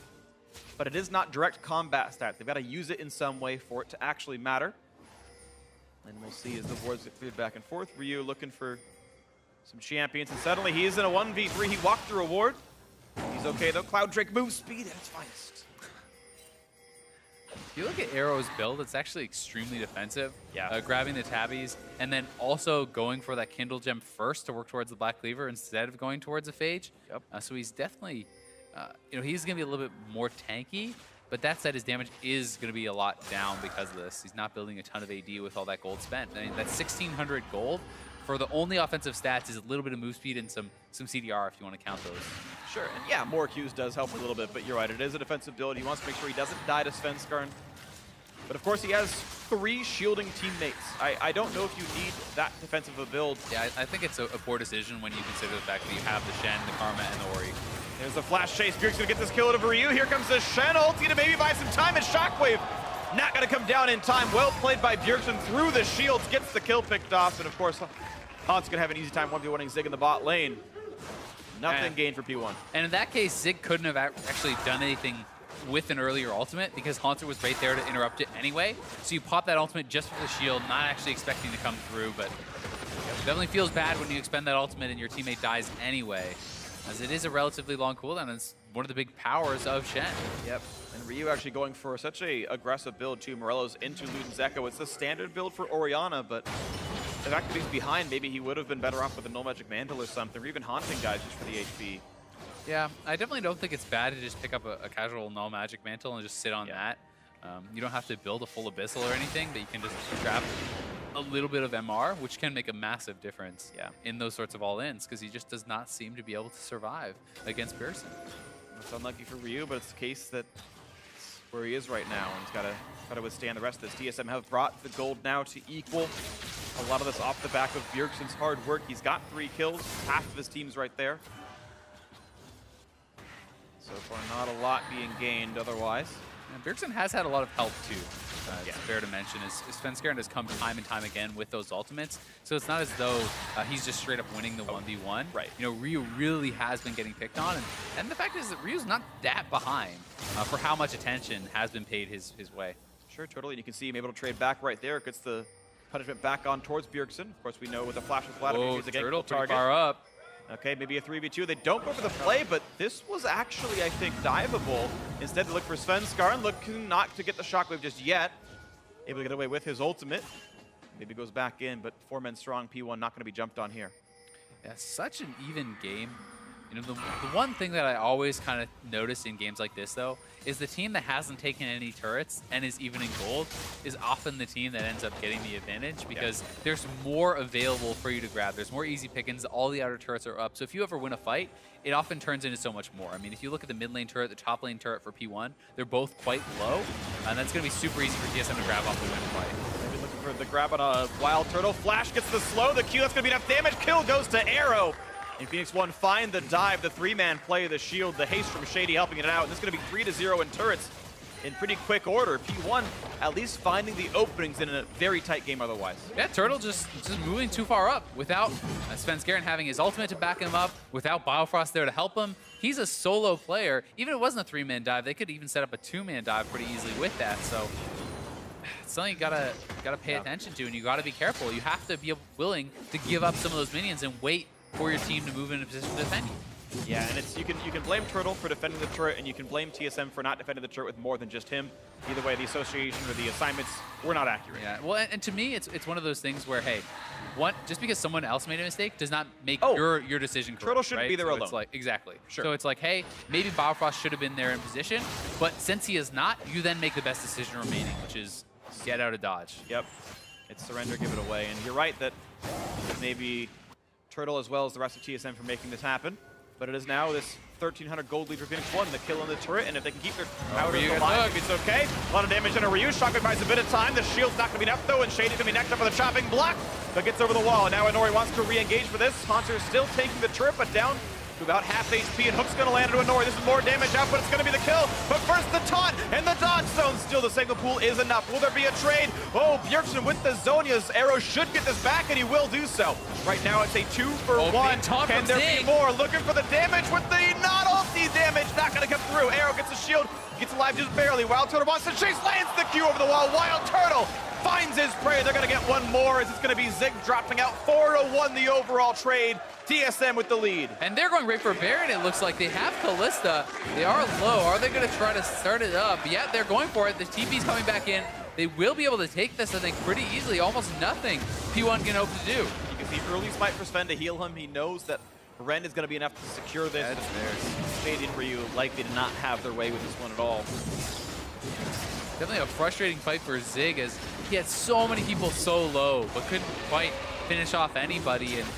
But it is not direct combat stat. They've got to use it in some way for it to actually matter. And we'll see as the boards get cleared back and forth. Ryu looking for some champions. And suddenly he is in a 1v3. He walked through a ward. He's okay though. Cloud Drake moves speed at its finest. If you look at Arrow's build, it's actually extremely defensive. Yeah. Grabbing the tabbies and then also going for that Kindle gem first to work towards the Black Cleaver instead of going towards a Phage. Yep. So he's definitely, he's going to be a little bit more tanky. But that said, his damage is going to be a lot down because of this. He's not building a ton of AD with all that gold spent. I mean, that's 1,600 gold. For the only offensive stats is a little bit of move speed and some CDR if you want to count those. Sure, and yeah, more Qs does help a little bit, but you're right, it is a defensive build. He wants to make sure he doesn't die to Svenskeren. But of course, he has 3 shielding teammates. I don't know if you need that defensive a build. Yeah, I think it's a poor decision when you consider the fact that you have the Shen, the Karma, and the Ori. There's the flash chase. Bjergsen's going to get this kill out of Ryu. Here comes the Shen ulti to maybe buy some time, and Shockwave not going to come down in time. Well played by Bjergsen through the shields, gets the kill picked off, and of course, Hans going to have an easy time 1v1ing Zig in the bot lane. Nothing gained for P1. And in that case, Zig couldn't have actually done anything with an earlier ultimate because Haunter was right there to interrupt it anyway. So you pop that ultimate just for the shield, not actually expecting to come through, but it definitely feels bad when you expend that ultimate and your teammate dies anyway, as it is a relatively long cooldown and it's one of the big powers of Shen. Yep, and Ryu actually going for such a aggressive build too. Morello's into Luden's Echo. It's the standard build for Orianna, but the fact that he's behind, maybe he would have been better off with a Null Magic Mantle or something, or even haunting guys just for the HP. Yeah, I definitely don't think it's bad to just pick up a casual Null Magic Mantle and just sit on that. You don't have to build a full Abyssal or anything, but you can just grab a little bit of MR, which can make a massive difference in those sorts of all-ins, because he just does not seem to be able to survive against Pearson. It's unlucky for Ryu, but it's the case that it's where he is right now, and he's got to withstand the rest of this. TSM have brought the gold now to equal. A lot of this off the back of Bjergsen's hard work. He's got 3 kills, half of his team's right there. So far, not a lot being gained otherwise. And Bjergsen has had a lot of help too. It's fair to mention, as Svenskeren has come time and time again with those ultimates. So it's not as though he's just straight up winning the 1v1. Right. You know, Ryu really has been getting picked on. And the fact is that Ryu's not that behind for how much attention has been paid his way. Sure, totally. And you can see him able to trade back right there. Gets the punishment back on towards Bjergsen. Of course, we know with the flash of Vladimir, he's a Turtle target. Pretty far up. Okay, maybe a 3v2. They don't go for the play, but this was actually, I think, diveable. Instead, they look for Svenskeren, looking not to get the shockwave just yet. Able to get away with his ultimate. Maybe goes back in, but 4 men strong. P1 not going to be jumped on here. Yeah, such an even game. You know, the one thing that I always kind of notice in games like this, though, is the team that hasn't taken any turrets and is even in gold is often the team that ends up getting the advantage, because there's more available for you to grab. There's more easy pickings. All the outer turrets are up. So if you ever win a fight, it often turns into so much more. I mean, if you look at the mid lane turret, the top lane turret for P1, they're both quite low, and that's going to be super easy for TSM to grab off the win fight. Maybe looking for the grab on a Wild Turtle. Flash gets the slow. The Q, that's going to be enough damage. Kill goes to Arrow. And Phoenix1 find the dive, the 3-man play, the shield, the haste from Shady helping it out. And this is going to be 3-0 in turrets in pretty quick order. P1 at least finding the openings in a very tight game otherwise. Yeah, Turtle just moving too far up without Svenskeren having his ultimate to back him up, without Biofrost there to help him. He's a solo player. Even if it wasn't a 3-man dive, they could even set up a 2-man dive pretty easily with that. So it's something you gotta pay attention to, and you gotta be careful. You have to be willing to give up some of those minions and wait for your team to move in a position to defend you. Yeah, and it's you can blame Turtle for defending the turret, and you can blame TSM for not defending the turret with more than just him. Either way, the association or the assignments were not accurate. Yeah, well, and to me, it's one of those things where, hey, just because someone else made a mistake does not make your decision correct. Turtle shouldn't be there alone. It's like, exactly. Sure. So it's like, hey, maybe Biofrost should have been there in position, but since he is not, you then make the best decision remaining, which is get out of dodge. Yep. It's surrender, give it away. And you're right that maybe Turtle as well as the rest of TSM for making this happen. But it is now this 1,300 gold lead for Phoenix1, the kill on the turret, and if they can keep their powers alive, it's okay. A lot of damage on a Ryu. Shockwave buys a bit of time. The shield's not going to be enough, though, and Shady's going to be next up for the chopping block, but gets over the wall. Now Inori wants to re-engage for this. Haunter still taking the turret, but down to about half HP, and Hook's going to land into Inori. This is more damage out, but it's going to be the kill. But first the taunt, and the dodge zone. Still the single pool is enough. Will there be a trade? Oh, Bjergsen with the Zhonya's arrow should get this back, and he will do so. Right now it's a 2-for-1. Can there be more? Looking for the damage with the not ulti damage. Not going to come through. Arrow gets a shield, gets alive just barely. Wild Turtle wants to chase, lands the Q over the wall. Wild Turtle finds his prey. They're going to get one more as it's going to be Zig dropping out. 4-1 the overall trade. TSM with the lead. And they're going right for Baron, it looks like. They have Kalista. They are low. Are they going to try to start it up? Yeah, they're going for it. The TP's coming back in. They will be able to take this, I think, pretty easily. Almost nothing P1 can hope to do. You can see early smite for Sven to heal him. He knows that Ren is going to be enough to secure this. That's theirs. Shady and Ryu likely to not have their way with this one at all. Definitely a frustrating fight for Zig, as he had so many people so low, but couldn't quite finish off anybody. And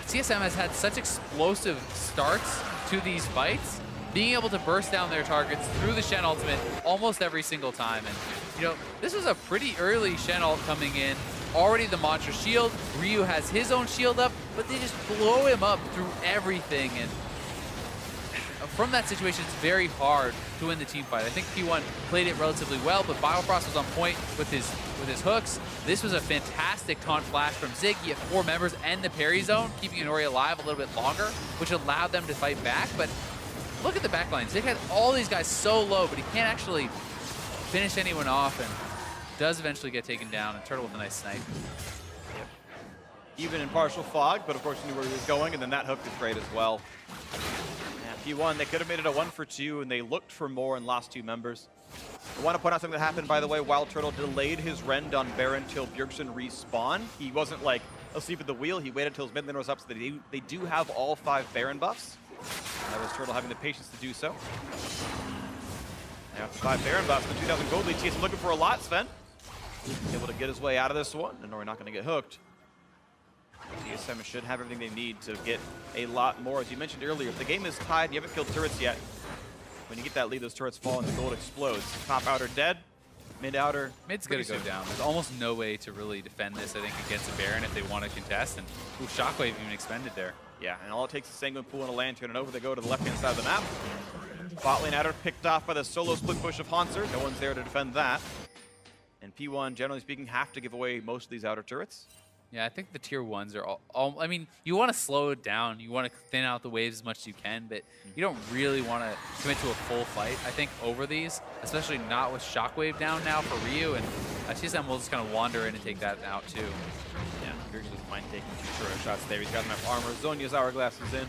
TSM has had such explosive starts to these fights, being able to burst down their targets through the Shen ultimate almost every single time. And, you know, this was a pretty early Shen ult coming in. Already the Mantra shield. Ryu has his own shield up, but they just blow him up through everything. And from that situation, it's very hard to win the team fight. I think P1 played it relatively well, but Biofrost was on point with his hooks. This was a fantastic taunt flash from Zig. He had 4 members and the parry zone, keeping Inori alive a little bit longer, which allowed them to fight back. But look at the backline. Zig had all these guys so low, but he can't actually finish anyone off, and does eventually get taken down, and Turtle with a nice snipe. Yep. Even in partial fog, but of course he knew where he was going, and then that hook is great as well. And P1, they could have made it a 1 for 2, and they looked for more and lost 2 members. I want to point out something that happened, by the way. Wild Turtle delayed his rend on Baron until Bjergsen respawned. He wasn't like asleep at the wheel. He waited until his mid lane was up, so they do have all 5 Baron buffs. And that was Turtle having the patience to do so. After 5 Baron buffs, the 2,000 gold lead, TSM looking for a lot, Sven. Able to get his way out of this one, and we're not going to get hooked. TSM should have everything they need to get a lot more. As you mentioned earlier, if the game is tied and you haven't killed turrets yet, when you get that lead, those turrets fall and the gold explodes. Top outer dead, mid outer. Mid's going to go down. There's almost no way to really defend this, I think, against a Baron if they want to contest. And ooh, Shockwave even expended there. Yeah, and all it takes is Sanguine Pool and a Lantern, and over they go to the left-hand side of the map. Bot lane outer picked off by the solo split push of Hanser. No one's there to defend that. And P1, generally speaking, have to give away most of these outer turrets. Yeah, I think the tier 1s are all I mean, you want to slow it down. You want to thin out the waves as much as you can, but you don't really want to commit to a full fight, I think, over these, especially not with Shockwave down now for Ryu, and TSM will just kind of wander in and take that out too. Yeah, Bjergsen doesn't mind taking 2 turret shots there. He's got enough armor. Zhonya's hourglass is in.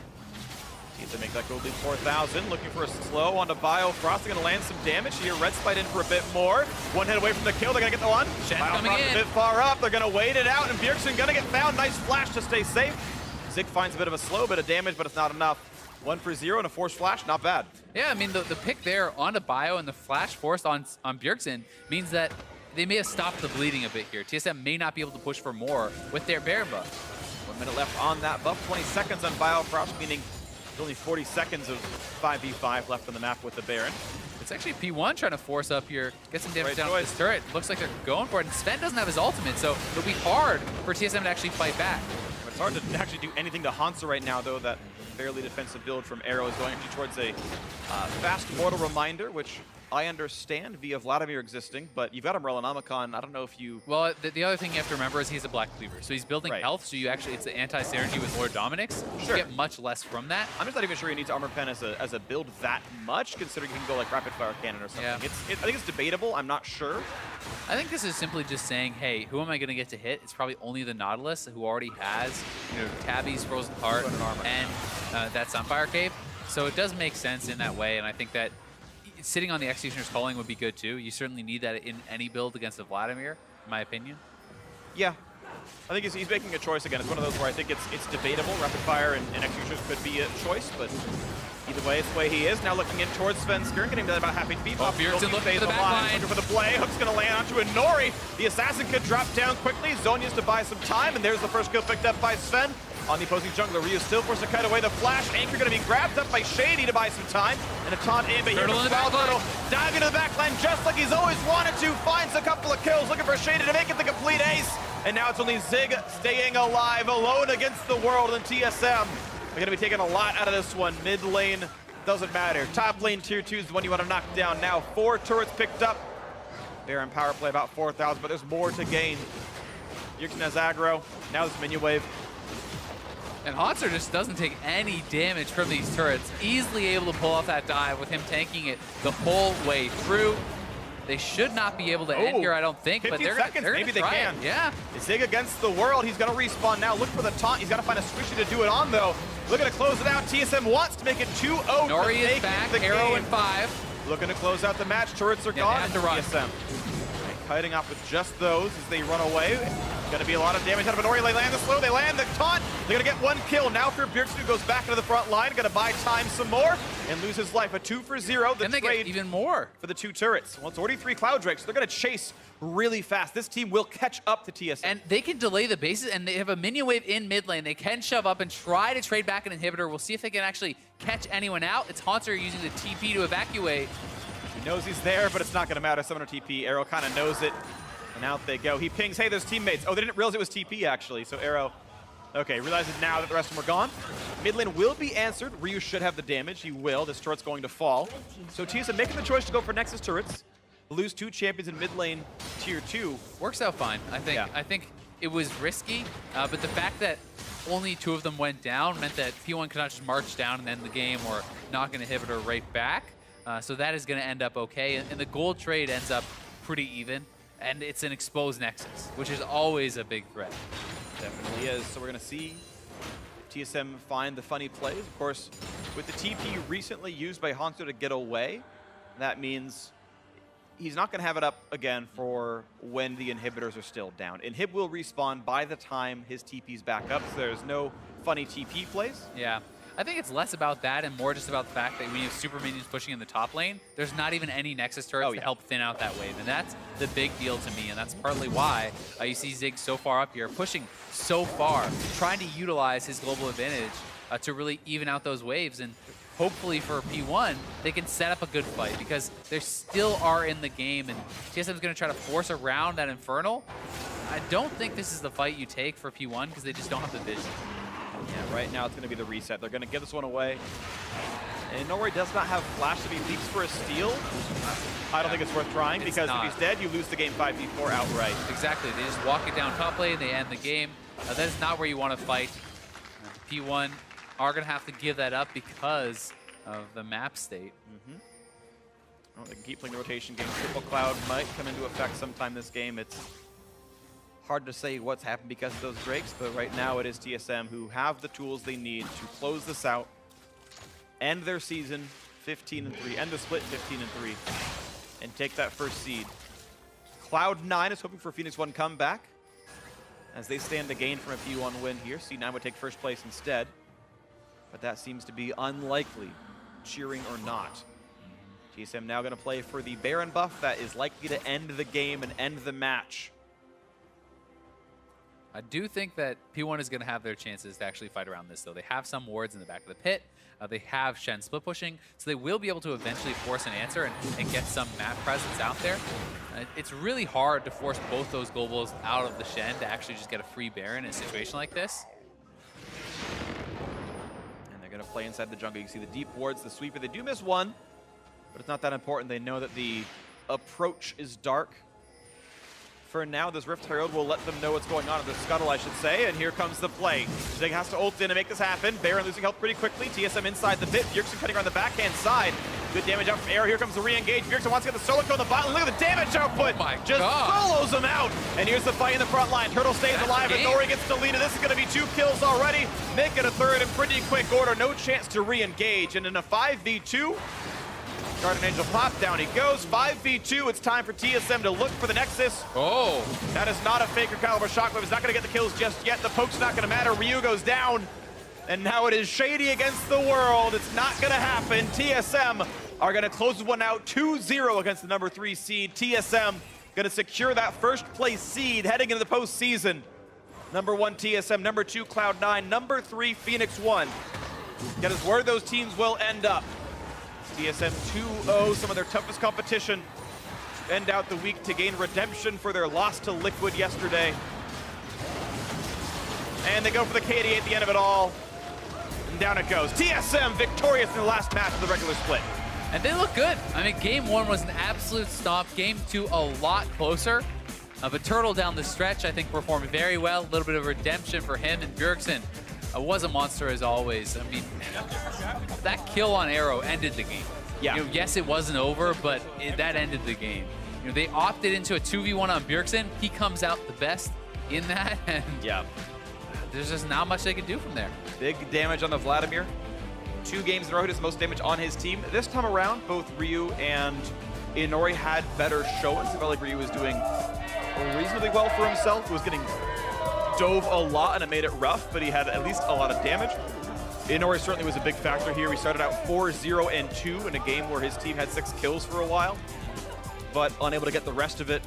To make that gold lead 4,000. Looking for a slow onto Biofrost. They're going to land some damage here. Red Spite in for a bit more. 1 hit away from the kill. They're going to get the one. Biofrost a bit far up. They're going to wait it out, and Bjergsen going to get found. Nice flash to stay safe. Zig finds a bit of a slow bit of damage, but it's not enough. 1 for 0 and a forced flash. Not bad. Yeah, I mean, the pick there onto Bio and the flash forced on Bjergsen means that they may have stopped the bleeding a bit here. TSM may not be able to push for more with their Baron buff. 1 minute left on that buff. 20 seconds on Biofrost, meaning only 40 seconds of 5v5 left on the map with the Baron. It's actually P1 trying to force up here, get some damage down choice. with this turret. Looks like they're going for it, and Sven doesn't have his ultimate, so it'll be hard for TSM to actually fight back. It's hard to actually do anything to Hanser right now, though. That fairly defensive build from Arrow is going towards a fast mortal reminder, which I understand via Vladimir existing, but you've got Umbrella-Nomicon. I don't know if you... Well, the other thing you have to remember is he's a Black Cleaver, so he's building health, so you actually, it's the anti-synergy with Lord Dominic's. Sure. You get much less from that. I'm just not even sure you need to armor pen as a build that much, considering you can go like rapid fire cannon or something. Yeah. I think it's debatable. I'm not sure. I think this is simply just saying, hey, who am I going to get to hit? It's probably only the Nautilus, who already has, Tabby's Frozen Heart and that Sunfire Cape. So it does make sense in that way, and I think that sitting on the Executioner's Calling would be good too. You certainly need that in any build against a Vladimir, in my opinion. Yeah. I think he's making a choice again. It's one of those where I think it's debatable. Rapid Fire and Executioners could be a choice, but either way, it's the way he is. Now looking in towards Sven Skirn, getting to about half HP. Bjergsen looking for the back line. Looking for the play. Hook's going to land onto Inori. The Assassin could drop down quickly. Zonya's to buy some time, and there's the first kill picked up by Sven. On the opposing jungler, Ryu still forced to cut away the flash. Anchor going to be grabbed up by Shady to buy some time. And a taunt in, but here comes Wild Turtle diving into the backline just like he's always wanted to. Finds a couple of kills, looking for Shady to make it the complete ace. And now it's only Zig staying alive, alone against the world, and TSM. They're going to be taking a lot out of this one. Mid lane, doesn't matter. Top lane, tier 2 is the one you want to knock down. Now 4 turrets picked up. Baron power play about 4,000, but there's more to gain. Bjergsen has aggro. Now this minion wave. And Hanser just doesn't take any damage from these turrets. Easily able to pull off that dive with him tanking it the whole way through. They should not be able to end here, I don't think, but they're going to try maybe they can. It. Yeah. Zig against the world. He's going to respawn now. Look for the taunt. He's got to find a squishy to do it on, though. Looking to close it out. TSM wants to make it 2-0. Nori is back. Arrow in 5. Looking to close out the match. Turrets are gone. And to run. TSM kiting off with just those as they run away. Going to be a lot of damage out of Inori. They land the slow. They land the taunt. They're going to get 1 kill. Now for Bjergsen, who goes back into the front line. Going to buy time some more and lose his life. A 2 for 0. The and they trade get even more for the 2 turrets. Well, it's already 3 Cloud Drakes. So they're going to chase really fast. This team will catch up to TSM. And they can delay the bases, and they have a minion wave in mid lane. They can shove up and try to trade back an inhibitor. We'll see if they can actually catch anyone out. It's Hanser using the TP to evacuate. He knows he's there, but it's not going to matter. Summoner TP. Arrow kind of knows it. And out they go. He pings, hey, there's teammates. Oh, they didn't realize it was TP, actually. So Arrow, okay, realizes now that the rest of them are gone. Mid lane will be answered. Ryu should have the damage. He will. This turret's going to fall. So TSM making the choice to go for Nexus turrets. Lose 2 champions in mid lane tier 2. Works out fine. I think. Yeah. I think it was risky, but the fact that only 2 of them went down meant that P1 could not just march down and end the game or knock an inhibitor right back. So that is going to end up okay. And the gold trade ends up pretty even. And it's an exposed Nexus, which is always a big threat. Definitely is. So we're going to see TSM find the funny plays. Of course, with the TP recently used by Hanzo to get away, that means he's not going to have it up again for when the inhibitors are still down. Inhib will respawn by the time his TP's back up, so there's no funny TP plays. Yeah. I think it's less about that and more just about the fact that when you have super minions pushing in the top lane, there's not even any Nexus turrets to help thin out that wave. And that's the big deal to me, and that's partly why you see Zig so far up here, pushing so far, trying to utilize his global advantage to really even out those waves. And hopefully for P1, they can set up a good fight because they still are in the game, and TSM is going to try to force around that Infernal. I don't think this is the fight you take for P1 because they just don't have the vision. Yeah, right now it's going to be the reset. They're going to give this one away. And Norway does not have flash, to be leaps for a steal. I don't think it's worth trying because if he's dead, you lose the game 5v4 outright. Exactly. They just walk it down top lane, they end the game. That is not where you want to fight. P1 are going to have to give that up because of the map state. Oh, they can keep playing the rotation game. Triple Cloud might come into effect sometime this game. It's hard to say what's happened because of those Drakes, but right now it is TSM who have the tools they need to close this out, end their season 15-3, end the split 15-3, and take that first seed. Cloud9 is hoping for a Phoenix1 comeback as they stand to gain from a P1 win here. C9 would take first place instead, but that seems to be unlikely, cheering or not. TSM now going to play for the Baron buff that is likely to end the game and end the match. I do think that P1 is going to have their chances to actually fight around this, though. They have some wards in the back of the pit. They have Shen split pushing, so they will be able to eventually force an answer and get some map presence out there. It's really hard to force both those globals out of the Shen to actually just get a free Baron in a situation like this. And they're going to play inside the jungle. You can see the deep wards, the sweeper. They do miss one, but it's not that important. They know that the approach is dark. For now, this Rift Herald will let them know what's going on, or the Scuttle, I should say, and here comes the play. Zig has to ult in to make this happen. Baron losing health pretty quickly. TSM inside the pit. Bjergsen cutting around the backhand side. Good damage out from Arrow. Here comes the re-engage. Bjergsen wants to get the solo kill on the bottom. Look at the damage output. Oh my Just God. solos him out. And here's the fight in the front line. Turtle stays alive, and Nori gets deleted. This is going to be 2 kills already. Make it a third in pretty quick order. No chance to re-engage. And in a 5v2, Guardian Angel pop, down he goes. 5v2, it's time for TSM to look for the Nexus. Oh. That is not a Faker caliber shockwave. It's not going to get the kills just yet. The poke's not going to matter. Ryu goes down. And now it is Shady against the world. It's not going to happen. TSM are going to close one out 2-0 against the number 3 seed. TSM going to secure that first place seed heading into the postseason. Number 1 TSM, number 2 Cloud9, number 3 Phoenix1. That is where those teams will end up. TSM 2-0, some of their toughest competition. End out the week to gain redemption for their loss to Liquid yesterday. And they go for the KD at the end of it all. And down it goes. TSM victorious in the last match of the regular split. And they look good. I mean, game 1 was an absolute stomp. Game 2 a lot closer. But Turtle down the stretch, I think, performed very well. A little bit of redemption for him, and Bjergsen was a monster as always. I mean, that kill on Arrow ended the game. Yeah. You know, yes, it wasn't over, but that ended the game. You know, they opted into a 2v1 on Bjergsen. He comes out the best in that, and yeah, there's just not much they can do from there. Big damage on the Vladimir. 2 games in a row, his most damage on his team. This time around, both Ryu and Inori had better showings. I felt like Ryu was doing reasonably well for himself. He was getting dove a lot and it made it rough, but he had at least a lot of damage. Inori certainly was a big factor here. We started out 4-0-2 in a game where his team had 6 kills for a while, but unable to get the rest of it.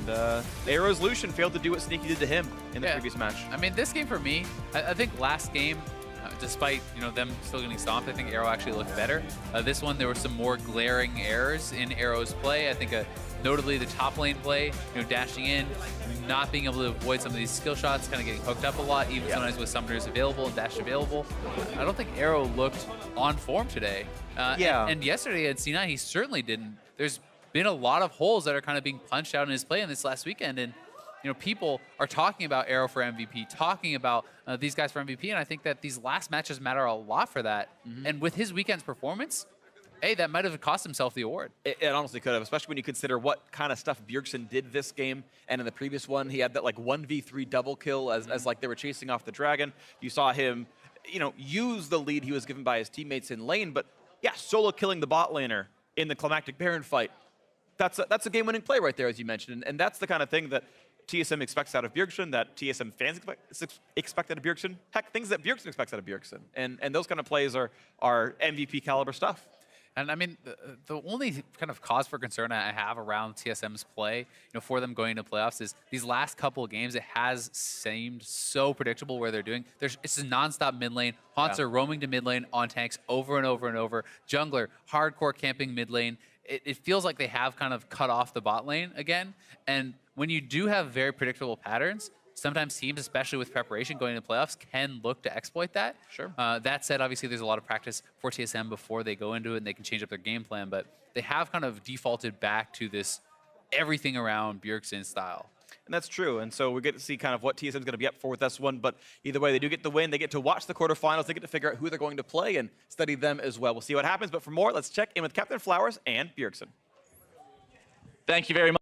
And Arrow's Lucian failed to do what Sneaky did to him in the previous match. I mean, this game for me, I think last game, Despite them still getting stomped, I think Arrow actually looked better. This one, there were some more glaring errors in Arrow's play. I think notably the top lane play, dashing in, not being able to avoid some of these skill shots, kind of getting hooked up a lot, even sometimes with summoners available and dash available. I don't think Arrow looked on form today. And yesterday at C9, he certainly didn't. There's been a lot of holes that are kind of being punched out in his play in this last weekend, and people are talking about Arrow for MVP, talking about these guys for MVP, and I think that these last matches matter a lot for that. And with his weekend's performance, hey, that might have cost himself the award. It honestly could have, especially when you consider what kind of stuff Bjergsen did this game. And in the previous one, he had that like 1v3 double kill as like they were chasing off the dragon. You saw him, use the lead he was given by his teammates in lane, but yeah, solo killing the bot laner in the climactic Baron fight. That's a game-winning play right there, as you mentioned. And that's the kind of thing that TSM expects out of Bjergsen, that TSM fans expect out of Bjergsen. Heck, things that Bjergsen expects out of Bjergsen. And those kind of plays are MVP caliber stuff. And I mean, the only kind of cause for concern I have around TSM's play, for them going into playoffs is these last couple of games, it has seemed so predictable where they're doing. It's a nonstop mid lane. Haunts are roaming to mid lane on tanks over and over and over. Jungler, hardcore camping mid lane. It feels like they have kind of cut off the bot lane again. And when you do have very predictable patterns, sometimes teams, especially with preparation going into playoffs, can look to exploit that. Sure. That said, obviously, there's a lot of practice for TSM before they go into it, and they can change up their game plan. But they have kind of defaulted back to this everything around Bjergsen style. And that's true. And so we get to see kind of what TSM is going to be up for with this one. But either way, they do get the win. They get to watch the quarterfinals. They get to figure out who they're going to play and study them as well. We'll see what happens. But for more, let's check in with Captain Flowers and Bjergsen. Thank you very much.